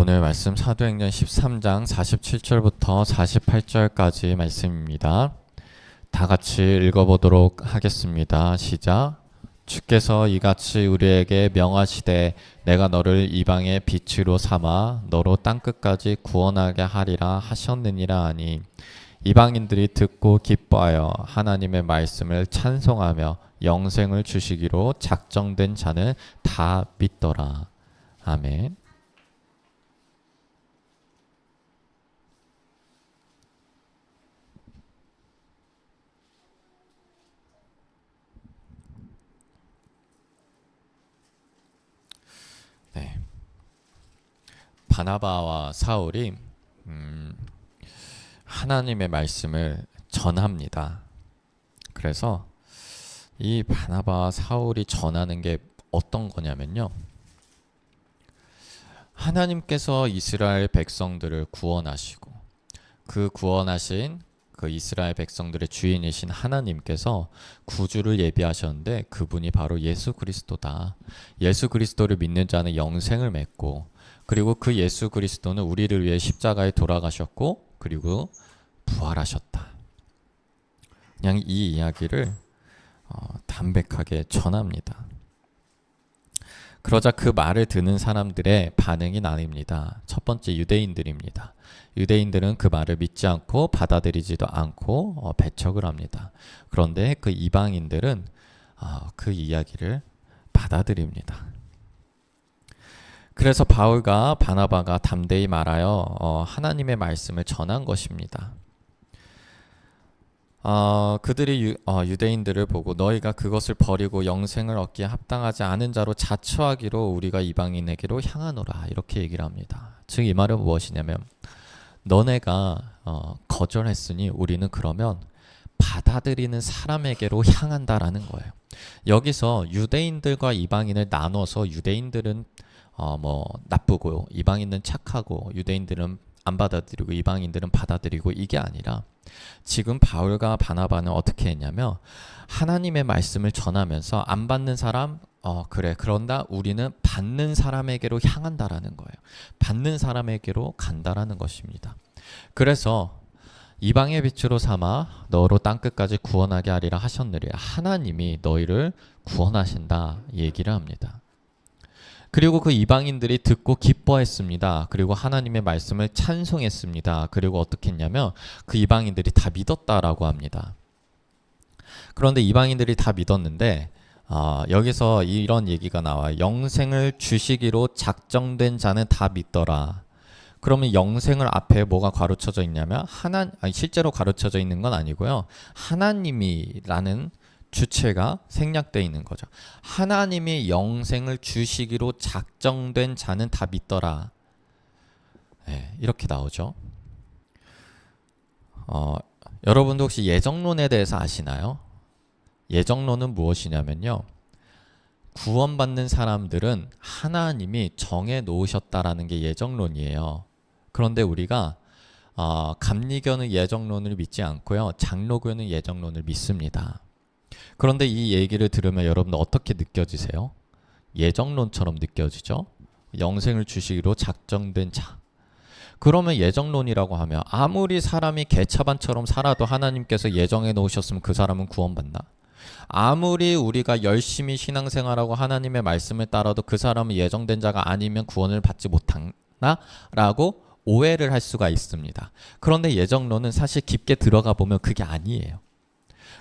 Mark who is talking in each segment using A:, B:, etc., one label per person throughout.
A: 오늘 말씀 사도행전 13장 47절부터 48절까지 말씀입니다. 다 같이 읽어보도록 하겠습니다. 시작. 주께서 이같이 우리에게 명하시되 내가 너를 이방의 빛으로 삼아 너로 땅끝까지 구원하게 하리라 하셨느니라 하니 이방인들이 듣고 기뻐하여 하나님의 말씀을 찬송하며 영생을 주시기로 작정된 자는 다 믿더라. 아멘. 네. 바나바와 사울이 하나님의 말씀을 전합니다. 그래서 이 바나바와 사울이 전하는 게 어떤 거냐면요, 하나님께서 이스라엘 백성들을 구원하시고 그 구원하신 그 이스라엘 백성들의 주인이신 하나님께서 구주를 예비하셨는데 그분이 바로 예수 그리스도다. 예수 그리스도를 믿는 자는 영생을 맺고, 그리고 그 예수 그리스도는 우리를 위해 십자가에 돌아가셨고 그리고 부활하셨다. 그냥 이 이야기를 담백하게 전합니다. 그러자 그 말을 듣는 사람들의 반응이 나뉩니다. 첫 번째, 유대인들입니다. 유대인들은 그 말을 믿지 않고 받아들이지도 않고 배척을 합니다. 그런데 그 이방인들은 그 이야기를 받아들입니다. 그래서 바울과 바나바가 담대히 말하여 하나님의 말씀을 전한 것입니다. 그들이 유대인들을 보고 너희가 그것을 버리고 영생을 얻기에 합당하지 않은 자로 자처하기로 우리가 이방인에게로 향하노라, 이렇게 얘기를 합니다. 즉 이 말은 무엇이냐면, 너네가 거절했으니 우리는 그러면 받아들이는 사람에게로 향한다라는 거예요. 여기서 유대인들과 이방인을 나눠서 유대인들은 나쁘고 이방인은 착하고, 유대인들은 안 받아들이고 이방인들은 받아들이고, 이게 아니라 지금 바울과 바나바는 어떻게 했냐면, 하나님의 말씀을 전하면서 안 받는 사람 그래, 그런다, 우리는 받는 사람에게로 향한다라는 거예요. 받는 사람에게로 간다라는 것입니다. 그래서 이방의 빛으로 삼아 너로 땅끝까지 구원하게 하리라 하셨느니라. 하나님이 너희를 구원하신다 얘기를 합니다. 그리고 그 이방인들이 듣고 기뻐했습니다. 그리고 하나님의 말씀을 찬송했습니다. 그리고 어떻게 했냐면 그 이방인들이 다 믿었다라고 합니다. 그런데 이방인들이 다 믿었는데 여기서 이런 얘기가 나와요. 영생을 주시기로 작정된 자는 다 믿더라. 그러면 영생을 앞에 뭐가 가로쳐져 있냐면 실제로 가로쳐져 있는 건 아니고요, 하나님이라는 주체가 생략되어 있는 거죠. 하나님이 영생을 주시기로 작정된 자는 다 믿더라. 네, 이렇게 나오죠. 여러분도 혹시 예정론에 대해서 아시나요? 예정론은 무엇이냐면요, 구원받는 사람들은 하나님이 정해 놓으셨다라는 게 예정론이에요. 그런데 우리가 감리교는 예정론을 믿지 않고요, 장로교는 예정론을 믿습니다. 그런데 이 얘기를 들으면 여러분들 어떻게 느껴지세요? 예정론처럼 느껴지죠? 영생을 주시기로 작정된 자. 그러면 예정론이라고 하면 아무리 사람이 개차반처럼 살아도 하나님께서 예정해 놓으셨으면 그 사람은 구원받나? 아무리 우리가 열심히 신앙생활하고 하나님의 말씀을 따라도 그 사람은 예정된 자가 아니면 구원을 받지 못하나? 라고 오해를 할 수가 있습니다. 그런데 예정론은 사실 깊게 들어가 보면 그게 아니에요.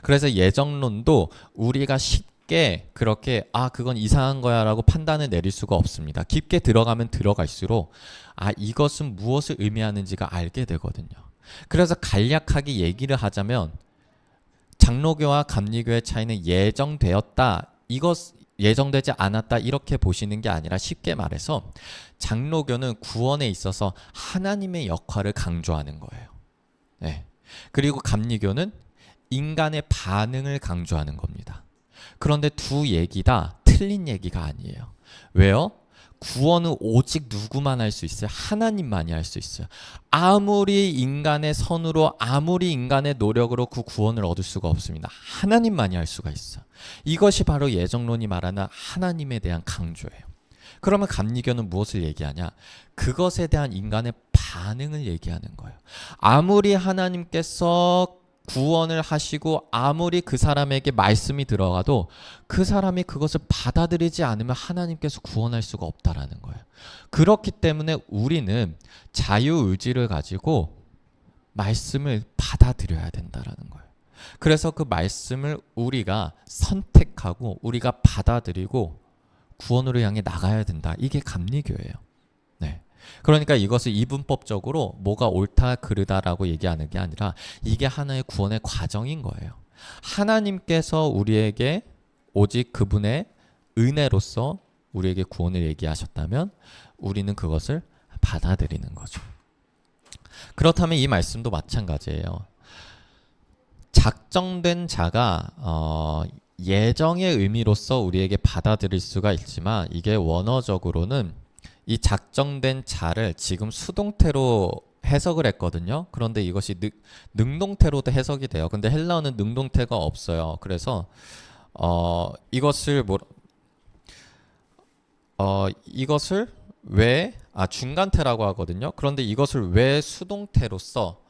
A: 그래서 예정론도 우리가 쉽게 그렇게 그건 이상한 거야 라고 판단을 내릴 수가 없습니다. 깊게 들어가면 들어갈수록 이것은 무엇을 의미하는지가 알게 되거든요. 그래서 간략하게 얘기를 하자면, 장로교와 감리교의 차이는 예정되었다, 예정되지 않았다, 이렇게 보시는 게 아니라, 쉽게 말해서 장로교는 구원에 있어서 하나님의 역할을 강조하는 거예요. 네. 그리고 감리교는 인간의 반응을 강조하는 겁니다. 그런데 두 얘기 다 틀린 얘기가 아니에요. 왜요? 구원은 오직 누구만 할 수 있어요? 하나님만이 할 수 있어요. 아무리 인간의 선으로, 아무리 인간의 노력으로 그 구원을 얻을 수가 없습니다. 하나님만이 할 수가 있어요. 이것이 바로 예정론이 말하는 하나님에 대한 강조예요. 그러면 감리교는 무엇을 얘기하냐? 그것에 대한 인간의 반응을 얘기하는 거예요. 아무리 하나님께서 구원을 하시고 아무리 그 사람에게 말씀이 들어가도 그 사람이 그것을 받아들이지 않으면 하나님께서 구원할 수가 없다라는 거예요. 그렇기 때문에 우리는 자유의지를 가지고 말씀을 받아들여야 된다라는 거예요. 그래서 그 말씀을 우리가 선택하고 우리가 받아들이고 구원으로 향해 나가야 된다. 이게 감리교예요. 네. 그러니까 이것을 이분법적으로 뭐가 옳다 그르다라고 얘기하는 게 아니라 이게 하나의 구원의 과정인 거예요. 하나님께서 우리에게 오직 그분의 은혜로서 우리에게 구원을 얘기하셨다면 우리는 그것을 받아들이는 거죠. 그렇다면 이 말씀도 마찬가지예요. 작정된 자가 예정의 의미로서 우리에게 받아들일 수가 있지만 이게 원어적으로는 이 작정된 자를 지금 수동태로 해석을 했거든요. 그런데 이것이 능동태로도 해석이 돼요. 근데 헬라어는 능동태가 없어요. 그래서 이것을 왜 중간태라고 하거든요. 그런데 이것을 왜 수동태로서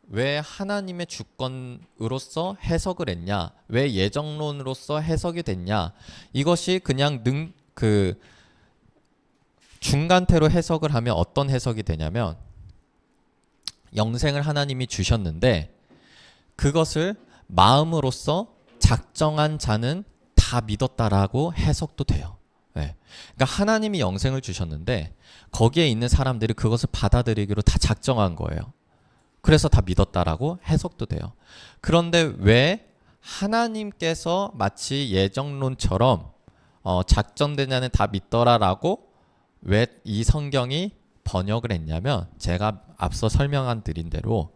A: 왜 하나님의 주권으로서 해석을 했냐? 왜 예정론으로서 해석이 됐냐? 이것이 그냥 중간태로 해석을 하면 어떤 해석이 되냐면 영생을 하나님이 주셨는데 그것을 마음으로서 작정한 자는 다 믿었다라고 해석도 돼요. 네. 그러니까 하나님이 영생을 주셨는데 거기에 있는 사람들이 그것을 받아들이기로 다 작정한 거예요. 그래서 다 믿었다라고 해석도 돼요. 그런데 왜 하나님께서 마치 예정론처럼 작정된 자는 다 믿더라라고 왜 이 성경이 번역을 했냐면 제가 앞서 설명한 드린 대로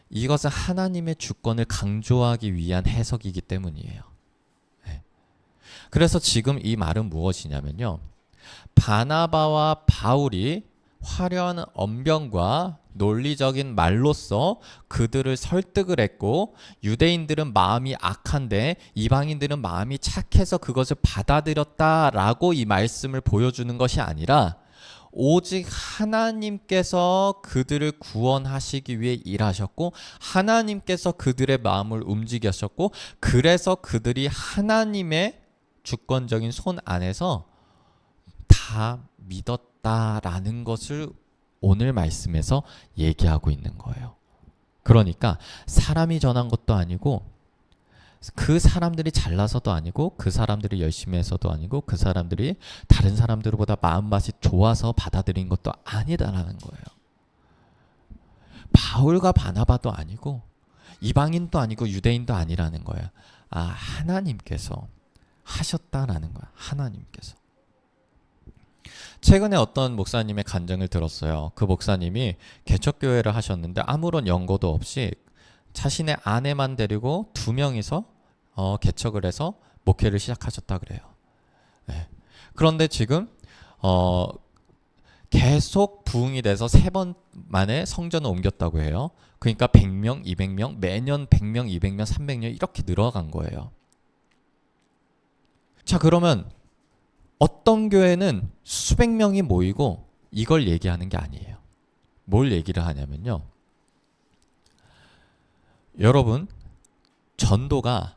A: 이것은 하나님의 주권을 강조하기 위한 해석이기 때문이에요. 네. 그래서 지금 이 말은 무엇이냐면요. 바나바와 바울이 화려한 언변과 논리적인 말로써 그들을 설득을 했고 유대인들은 마음이 악한데 이방인들은 마음이 착해서 그것을 받아들였다라고 이 말씀을 보여주는 것이 아니라 오직 하나님께서 그들을 구원하시기 위해 일하셨고 하나님께서 그들의 마음을 움직이셨고 그래서 그들이 하나님의 주권적인 손 안에서 다 믿었다라는 것을 오늘 말씀에서 얘기하고 있는 거예요. 그러니까 사람이 전한 것도 아니고 그 사람들이 잘나서도 아니고 그 사람들이 열심히 해서도 아니고 그 사람들이 다른 사람들보다 마음맛이 좋아서 받아들인 것도 아니다라는 거예요. 바울과 바나바도 아니고 이방인도 아니고 유대인도 아니라는 거예요. 하나님께서 하셨다라는 거야. 하나님께서. 최근에 어떤 목사님의 간증을 들었어요. 그 목사님이 개척교회를 하셨는데 아무런 연고도 없이 자신의 아내만 데리고 2명이서 개척을 해서 목회를 시작하셨다 그래요. 네. 그런데 지금 계속 부흥이 돼서 3번 만에 성전을 옮겼다고 해요. 그러니까 100명, 200명, 매년 100명, 200명, 300명 이렇게 늘어간 거예요. 자, 그러면 어떤 교회는 수백 명이 모이고 이걸 얘기하는 게 아니에요. 뭘 얘기를 하냐면요. 여러분, 전도가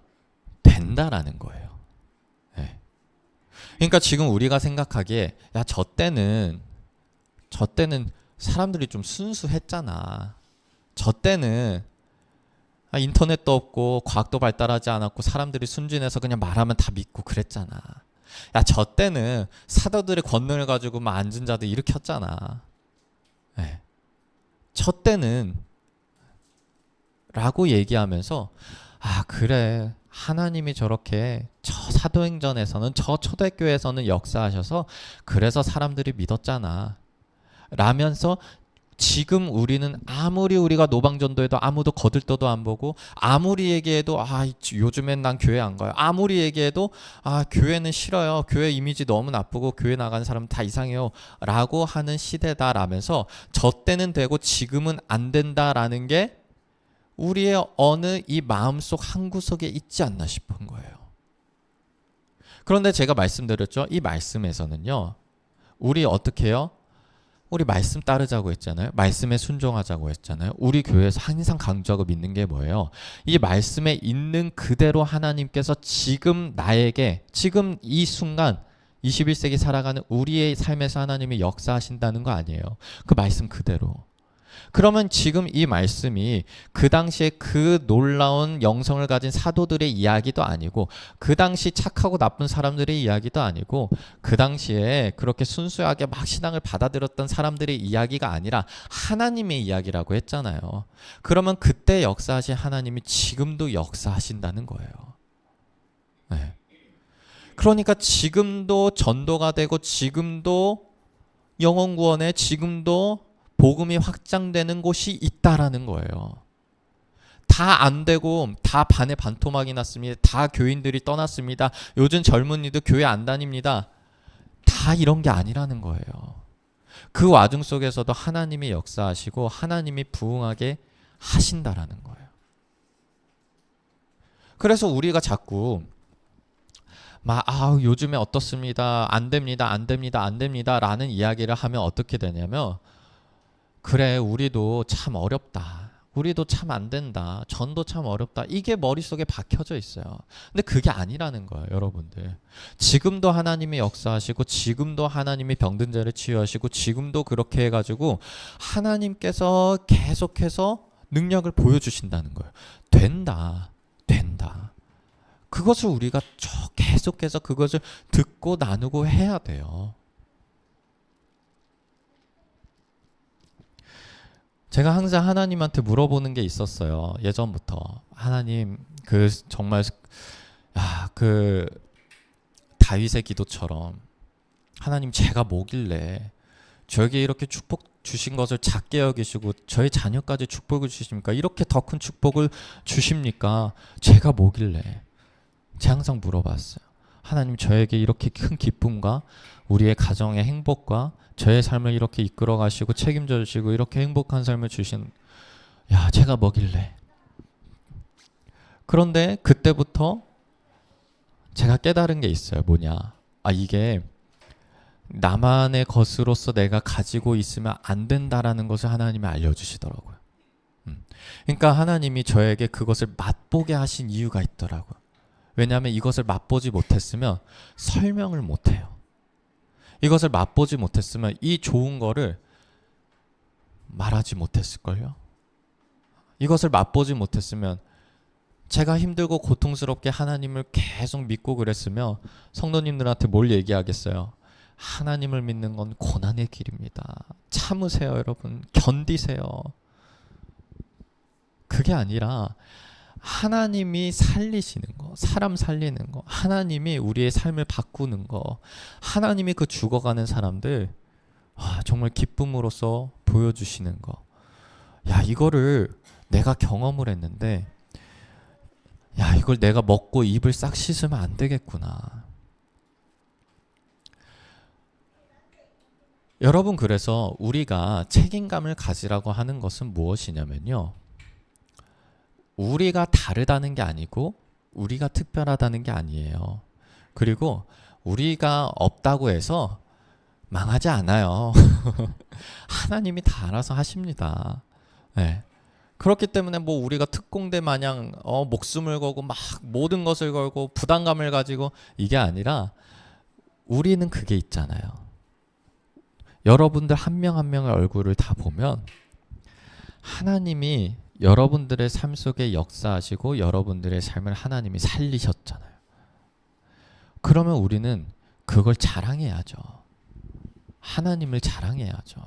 A: 된다라는 거예요. 네. 그러니까 지금 우리가 생각하기에 저 때는 사람들이 좀 순수했잖아. 저 때는 인터넷도 없고 과학도 발달하지 않았고 사람들이 순진해서 그냥 말하면 다 믿고 그랬잖아. 저 때는 사도들의 권능을 가지고 막 앉은 자들 일으켰잖아. 네. 저 때는 라고 얘기하면서 그래 하나님이 저렇게 저 사도행전에서는 저 초대교회에서는 역사하셔서 그래서 사람들이 믿었잖아 라면서 지금 우리는 아무리 우리가 노방전도해도 아무도 거들떠도 안 보고 아무리 얘기해도 요즘엔 난 교회 안 가요. 아무리 얘기해도 교회는 싫어요. 교회 이미지 너무 나쁘고 교회 나가는 사람 다 이상해요. 라고 하는 시대다라면서 저 때는 되고 지금은 안 된다라는 게 우리의 어느 이 마음속 한구석에 있지 않나 싶은 거예요. 그런데 제가 말씀드렸죠. 이 말씀에서는요. 우리 어떻게 해요? 우리 말씀 따르자고 했잖아요. 말씀에 순종하자고 했잖아요. 우리 교회에서 항상 강조하고 믿는 게 뭐예요? 이 말씀에 있는 그대로 하나님께서 지금 나에게 지금 이 순간 21세기 살아가는 우리의 삶에서 하나님이 역사하신다는 거 아니에요. 그 말씀 그대로. 그러면 지금 이 말씀이 그 당시에 그 놀라운 영성을 가진 사도들의 이야기도 아니고 그 당시 착하고 나쁜 사람들의 이야기도 아니고 그 당시에 그렇게 순수하게 막 신앙을 받아들였던 사람들의 이야기가 아니라 하나님의 이야기라고 했잖아요. 그러면 그때 역사하신 하나님이 지금도 역사하신다는 거예요. 네. 그러니까 지금도 전도가 되고 지금도 영혼 구원에 지금도 복음이 확장되는 곳이 있다라는 거예요. 다 안 되고 다 반에 반토막이 났습니다. 다 교인들이 떠났습니다. 요즘 젊은이도 교회 안 다닙니다. 다 이런 게 아니라는 거예요. 그 와중 속에서도 하나님이 역사하시고 하나님이 부응하게 하신다라는 거예요. 그래서 우리가 자꾸 요즘에 어떻습니다. 안 됩니다. 안 됩니다. 안 됩니다. 라는 이야기를 하면 어떻게 되냐면 그래 우리도 참 어렵다. 우리도 참 안 된다. 전도 참 어렵다. 이게 머릿속에 박혀져 있어요. 근데 그게 아니라는 거예요. 여러분들. 지금도 하나님이 역사하시고 지금도 하나님이 병든 자를 치유하시고 지금도 그렇게 해가지고 하나님께서 계속해서 능력을 보여주신다는 거예요. 된다. 된다. 그것을 우리가 계속해서 그것을 듣고 나누고 해야 돼요. 제가 항상 하나님한테 물어보는 게 있었어요. 예전부터. 하나님, 정말, 다윗의 기도처럼, 하나님 제가 뭐길래, 저에게 이렇게 축복 주신 것을 작게 여기시고, 저희 자녀까지 축복을 주십니까? 이렇게 더 큰 축복을 주십니까? 제가 뭐길래? 제가 항상 물어봤어요. 하나님, 저에게 이렇게 큰 기쁨과, 우리의 가정의 행복과, 저의 삶을 이렇게 이끌어 가시고 책임져 주시고 이렇게 행복한 삶을 주신 제가 뭐길래. 그런데 그때부터 제가 깨달은 게 있어요. 뭐냐. 이게 나만의 것으로서 내가 가지고 있으면 안 된다라는 것을 하나님이 알려주시더라고요. 그러니까 하나님이 저에게 그것을 맛보게 하신 이유가 있더라고요. 왜냐하면 이것을 맛보지 못했으면 설명을 못해요. 이것을 맛보지 못했으면 이 좋은 거를 말하지 못했을걸요. 이것을 맛보지 못했으면 제가 힘들고 고통스럽게 하나님을 계속 믿고 그랬으면 성도님들한테 뭘 얘기하겠어요. 하나님을 믿는 건 고난의 길입니다. 참으세요 여러분. 견디세요. 그게 아니라 하나님이 살리시는 거, 사람 살리는 거, 하나님이 우리의 삶을 바꾸는 거, 하나님이 그 죽어가는 사람들 정말 기쁨으로써 보여주시는 거. 이거를 내가 경험을 했는데 이걸 내가 먹고 입을 싹 씻으면 안 되겠구나. 여러분, 그래서 우리가 책임감을 가지라고 하는 것은 무엇이냐면요. 우리가 다르다는 게 아니고 우리가 특별하다는 게 아니에요. 그리고 우리가 없다고 해서 망하지 않아요. 하나님이 다 알아서 하십니다. 네. 그렇기 때문에 우리가 특공대 마냥 목숨을 걸고 막 모든 것을 걸고 부담감을 가지고 이게 아니라 우리는 그게 있잖아요. 여러분들 한 명 한 명의 얼굴을 다 보면 하나님이 여러분들의 삶 속에 역사하시고 여러분들의 삶을 하나님이 살리셨잖아요. 그러면 우리는 그걸 자랑해야죠. 하나님을 자랑해야죠.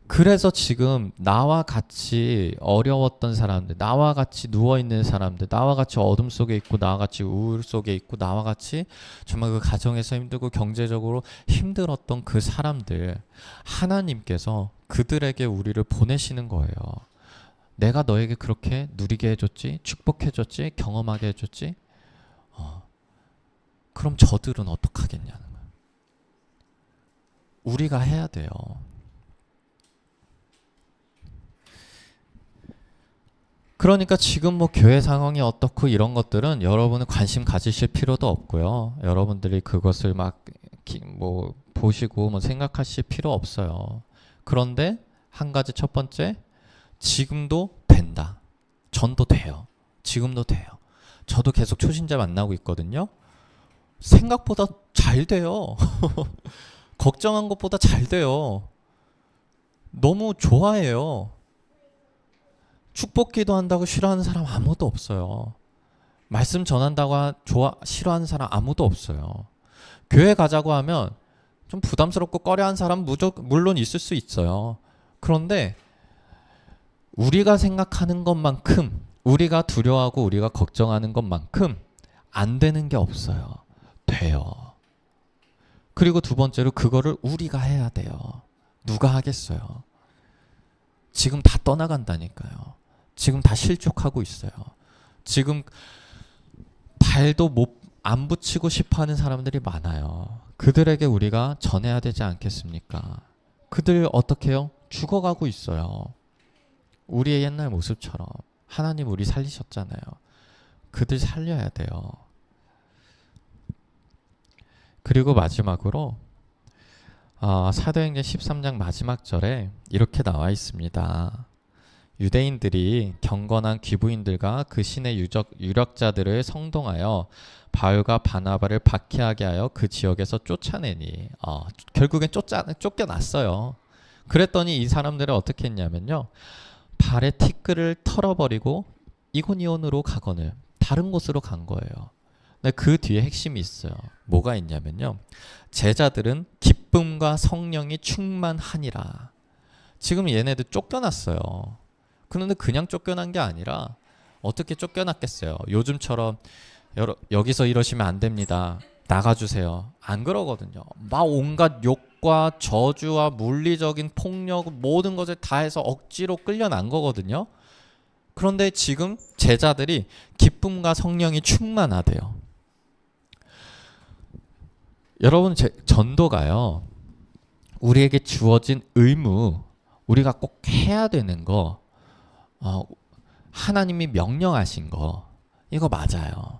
A: 그래서 지금 나와 같이 어려웠던 사람들, 나와 같이 누워있는 사람들, 나와 같이 어둠 속에 있고 나와 같이 우울 속에 있고 나와 같이 정말 그 가정에서 힘들고 경제적으로 힘들었던 그 사람들, 하나님께서 그들에게 우리를 보내시는 거예요. 내가 너에게 그렇게 누리게 해줬지, 축복해줬지, 경험하게 해줬지. 그럼 저들은 어떡하겠냐는 거예요. 우리가 해야 돼요. 그러니까 지금 교회 상황이 어떻고 이런 것들은 여러분은 관심 가지실 필요도 없고요. 여러분들이 그것을 보시고 뭐 생각하실 필요 없어요. 그런데 한 가지 첫 번째, 지금도 된다. 전도 돼요. 지금도 돼요. 저도 계속 초신자 만나고 있거든요. 생각보다 잘 돼요. 걱정한 것보다 잘 돼요. 너무 좋아해요. 축복 기도한다고 싫어하는 사람 아무도 없어요. 말씀 전한다고 싫어하는 사람 아무도 없어요. 교회 가자고 하면 좀 부담스럽고 꺼려하는 사람 물론 있을 수 있어요. 그런데 우리가 생각하는 것만큼, 우리가 두려워하고 우리가 걱정하는 것만큼 안 되는 게 없어요. 돼요. 그리고 두 번째로 그거를 우리가 해야 돼요. 누가 하겠어요? 지금 다 떠나간다니까요. 지금 다 실족하고 있어요. 지금 발도 안 붙이고 싶어 하는 사람들이 많아요. 그들에게 우리가 전해야 되지 않겠습니까? 그들 어떻게 해요? 죽어가고 있어요. 우리의 옛날 모습처럼. 하나님 우리 살리셨잖아요. 그들 살려야 돼요. 그리고 마지막으로 사도행전 13장 마지막 절에 이렇게 나와 있습니다. 유대인들이 경건한 귀부인들과 그 신의 유력자들을 성동하여 바울과 바나바를 박해하게 하여 그 지역에서 쫓아내니 결국엔 쫓겨났어요. 그랬더니 이 사람들은 어떻게 했냐면요. 발에 티끌을 털어버리고 이고니온으로 가거늘 다른 곳으로 간 거예요. 근데 그 뒤에 핵심이 있어요. 뭐가 있냐면요. 제자들은 기쁨과 성령이 충만하니라. 지금 얘네들 쫓겨났어요. 그런데 그냥 쫓겨난 게 아니라 어떻게 쫓겨났겠어요? 요즘처럼 여기서 이러시면 안 됩니다. 나가주세요. 안 그러거든요. 막 온갖 욕과 저주와 물리적인 폭력 모든 것을 다 해서 억지로 끌려난 거거든요. 그런데 지금 제자들이 기쁨과 성령이 충만하대요. 여러분 전도가요. 우리에게 주어진 의무, 우리가 꼭 해야 되는 거, 하나님이 명령하신 거, 이거 맞아요.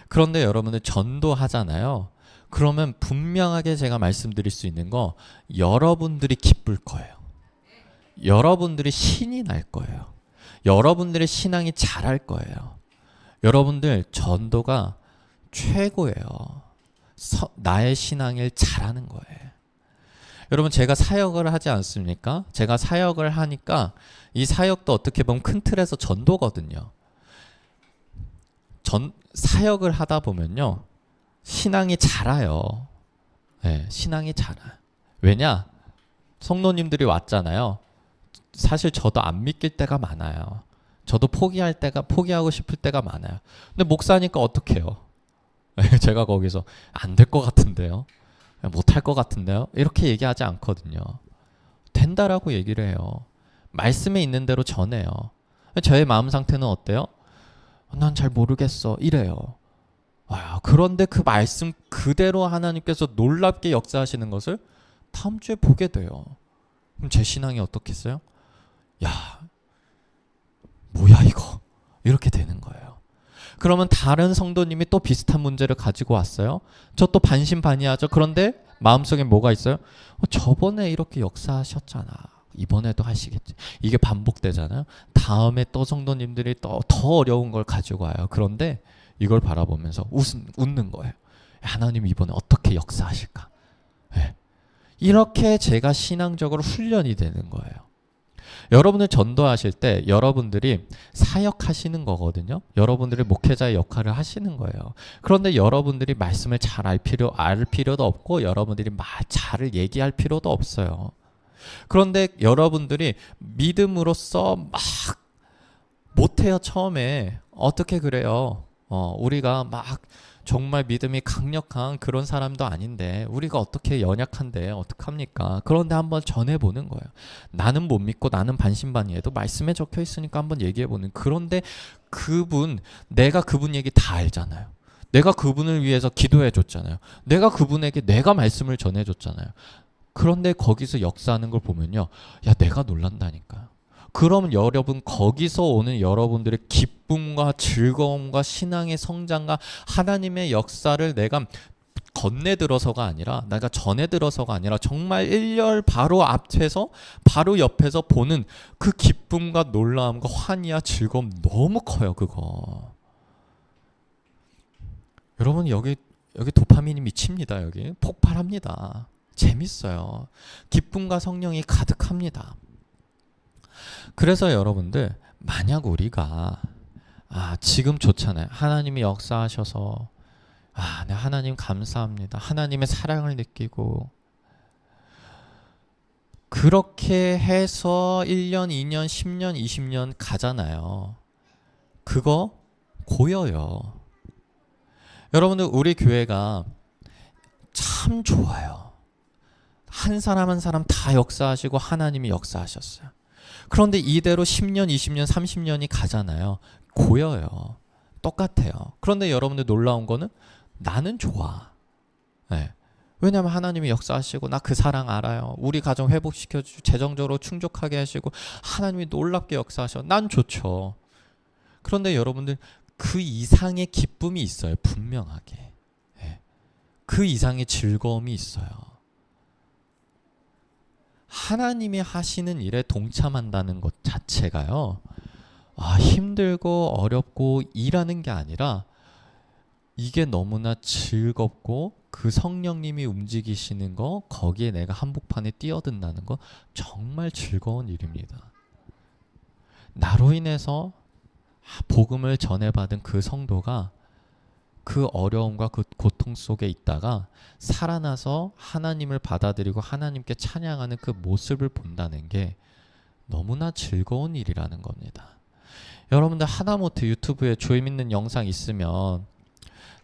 A: 그런데 여러분들 전도하잖아요. 그러면 분명하게 제가 말씀드릴 수 있는 거, 여러분들이 기쁠 거예요. 여러분들이 신이 날 거예요. 여러분들의 신앙이 자랄 거예요. 여러분들 전도가 최고예요. 나의 신앙을 잘하는 거예요. 여러분 제가 사역을 하지 않습니까? 제가 사역을 하니까 이 사역도 어떻게 보면 큰 틀에서 전도거든요. 사역을 하다 보면요. 신앙이 자라요. 네, 신앙이 자라요. 왜냐? 성도님들이 왔잖아요. 사실 저도 안 믿길 때가 많아요. 저도 포기하고 싶을 때가 많아요. 근데 목사니까 어떡해요? 제가 거기서 안 될 것 같은데요. 못할 것 같은데요. 이렇게 얘기하지 않거든요. 된다라고 얘기를 해요. 말씀에 있는 대로 전해요. 저의 마음 상태는 어때요? 난 잘 모르겠어. 이래요. 그런데 그 말씀 그대로 하나님께서 놀랍게 역사하시는 것을 다음 주에 보게 돼요. 그럼 제 신앙이 어떻겠어요? 야, 뭐야 이거. 이렇게 되는 거예요. 그러면 다른 성도님이 또 비슷한 문제를 가지고 왔어요. 저 또 반신반의하죠. 그런데 마음속에 뭐가 있어요? 저번에 이렇게 역사하셨잖아. 이번에도 하시겠지. 이게 반복되잖아요. 다음에 또 성도님들이 더 어려운 걸 가지고 와요. 그런데 이걸 바라보면서 웃는 거예요. 하나님 이번에 어떻게 역사하실까? 네. 이렇게 제가 신앙적으로 훈련이 되는 거예요. 여러분을 전도하실 때 여러분들이 사역하시는 거거든요. 여러분들이 목회자의 역할을 하시는 거예요. 그런데 여러분들이 말씀을 잘 알 필요도 없고 여러분들이 잘 얘기할 필요도 없어요. 그런데 여러분들이 믿음으로써 막 못해요. 처음에 어떻게 그래요? 우리가 막 정말 믿음이 강력한 그런 사람도 아닌데 우리가 어떻게 연약한데 어떡합니까? 그런데 한번 전해보는 거예요. 나는 못 믿고 나는 반신반의해도 말씀에 적혀 있으니까 한번 얘기해보는. 그런데 내가 그분 얘기 다 알잖아요. 내가 그분을 위해서 기도해줬잖아요. 내가 그분에게 내가 말씀을 전해줬잖아요. 그런데 거기서 역사하는 걸 보면요. 야, 내가 놀란다니까요. 그럼 여러분 거기서 오는 여러분들의 기쁨과 즐거움과 신앙의 성장과 하나님의 역사를 내가 전에 들어서가 아니라 내가 전에 들어서가 아니라 정말 1년 바로 앞에서 바로 옆에서 보는 그 기쁨과 놀라움과 환희와 즐거움 너무 커요. 그거. 여러분 여기 도파민이 미칩니다. 여기 폭발합니다. 재밌어요. 기쁨과 성령이 가득합니다. 그래서 여러분들 만약 우리가 지금 좋잖아요. 하나님이 역사하셔서 네, 하나님 감사합니다. 하나님의 사랑을 느끼고 그렇게 해서 1년, 2년, 10년, 20년 가잖아요. 그거 고여요. 여러분들 우리 교회가 참 좋아요. 한 사람 한 사람 다 역사하시고 하나님이 역사하셨어요. 그런데 이대로 10년, 20년, 30년이 가잖아요. 고여요. 똑같아요. 그런데 여러분들 놀라운 거는 나는 좋아. 네. 왜냐하면 하나님이 역사하시고 나 그 사랑 알아요. 우리 가정 회복시켜주고 재정적으로 충족하게 하시고 하나님이 놀랍게 역사하셔. 난 좋죠. 그런데 여러분들 그 이상의 기쁨이 있어요. 분명하게. 네. 그 이상의 즐거움이 있어요. 하나님이 하시는 일에 동참한다는 것 자체가요. 힘들고 어렵고 일하는 게 아니라 이게 너무나 즐겁고 그 성령님이 움직이시는 거 거기에 내가 한복판에 뛰어든다는 거 정말 즐거운 일입니다. 나로 인해서 복음을 전해받은 그 성도가 그 어려움과 그 고통 속에 있다가 살아나서 하나님을 받아들이고 하나님께 찬양하는 그 모습을 본다는 게 너무나 즐거운 일이라는 겁니다. 여러분들 하다못해 유튜브에 주임 있는 영상 있으면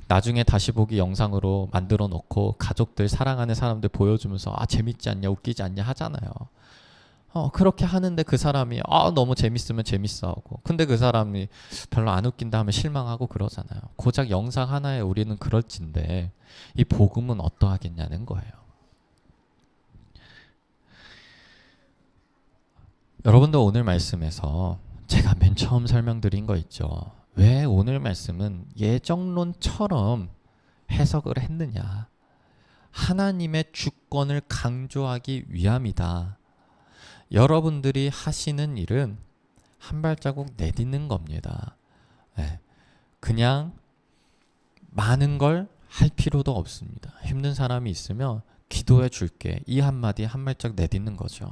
A: 나중에 다시 보기 영상으로 만들어 놓고 가족들 사랑하는 사람들 보여주면서 재밌지 않냐 웃기지 않냐 하잖아요. 그렇게 하는데 그 사람이 너무 재밌으면 재밌어하고 근데 그 사람이 별로 안 웃긴다 하면 실망하고 그러잖아요. 고작 영상 하나에 우리는 그럴진데 이 복음은 어떠하겠냐는 거예요. 여러분도 오늘 말씀에서 제가 맨 처음 설명드린 거 있죠. 왜 오늘 말씀은 예정론처럼 해석을 했느냐. 하나님의 주권을 강조하기 위함이다. 여러분들이 하시는 일은 한 발자국 내딛는 겁니다. 네. 그냥 많은 걸 할 필요도 없습니다. 힘든 사람이 있으면 기도해 줄게. 이 한마디 한 발짝 내딛는 거죠.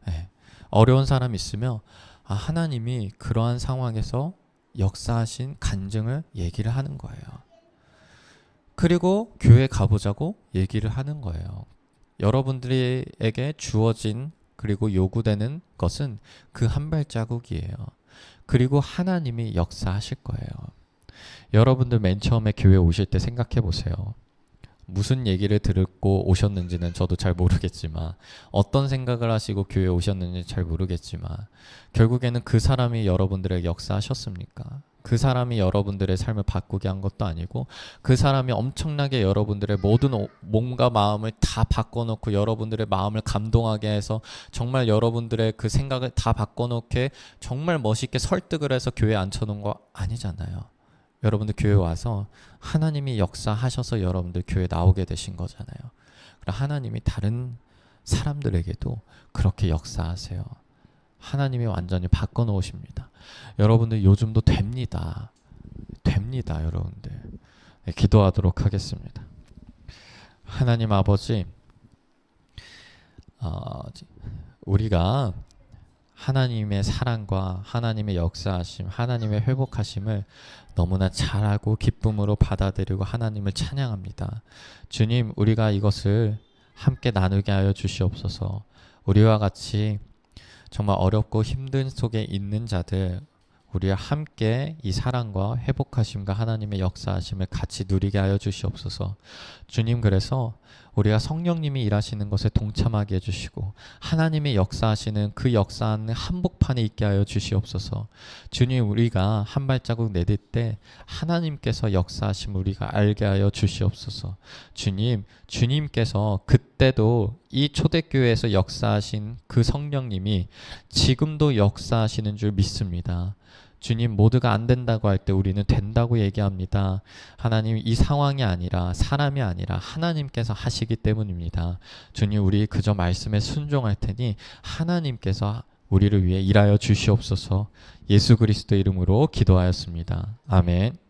A: 네. 어려운 사람이 있으면 하나님이 그러한 상황에서 역사하신 간증을 얘기를 하는 거예요. 그리고 교회 가보자고 얘기를 하는 거예요. 여러분들에게 주어진 그리고 요구되는 것은 그 한 발자국이에요. 그리고 하나님이 역사하실 거예요. 여러분들 맨 처음에 교회 오실 때 생각해 보세요. 무슨 얘기를 듣고 오셨는지는 저도 잘 모르겠지만 어떤 생각을 하시고 교회에 오셨는지 잘 모르겠지만 결국에는 그 사람이 여러분들에게 역사하셨습니까? 그 사람이 여러분들의 삶을 바꾸게 한 것도 아니고 그 사람이 엄청나게 여러분들의 모든 몸과 마음을 다 바꿔놓고 여러분들의 마음을 감동하게 해서 정말 여러분들의 그 생각을 다 바꿔놓게 정말 멋있게 설득을 해서 교회에 앉혀놓은 거 아니잖아요. 여러분들 교회 와서 하나님이 역사하셔서 여러분들 교회 나오게 되신 거잖아요. 하나님이 다른 사람들에게도 그렇게 역사하세요. 하나님이 완전히 바꿔놓으십니다. 여러분들 요즘도 됩니다. 됩니다, 여러분들. 네, 기도하도록 하겠습니다. 하나님 아버지, 우리가 하나님의 사랑과 하나님의 역사하심, 하나님의 회복하심을 너무나 잘하고 기쁨으로 받아들이고 하나님을 찬양합니다. 주님, 우리가 이것을 함께 나누게 하여 주시옵소서. 우리와 같이 정말 어렵고 힘든 속에 있는 자들, 우리와 함께 이 사랑과 회복하심과 하나님의 역사하심을 같이 누리게 하여 주시옵소서. 주님, 그래서 우리가 성령님이 일하시는 것에 동참하게 해주시고 하나님의 역사하시는 그 역사하는 한복판에 있게 하여 주시옵소서. 주님, 우리가 한 발자국 내딜 때 하나님께서 역사하심을 우리가 알게 하여 주시옵소서. 주님, 주님께서 그때도 이 초대교회에서 역사하신 그 성령님이 지금도 역사하시는 줄 믿습니다. 주님, 모두가 안 된다고 할 때 우리는 된다고 얘기합니다. 하나님, 이 상황이 아니라 사람이 아니라 하나님께서 하시기 때문입니다. 주님, 우리 그저 말씀에 순종할 테니 하나님께서 우리를 위해 일하여 주시옵소서. 예수 그리스도 이름으로 기도하였습니다. 아멘.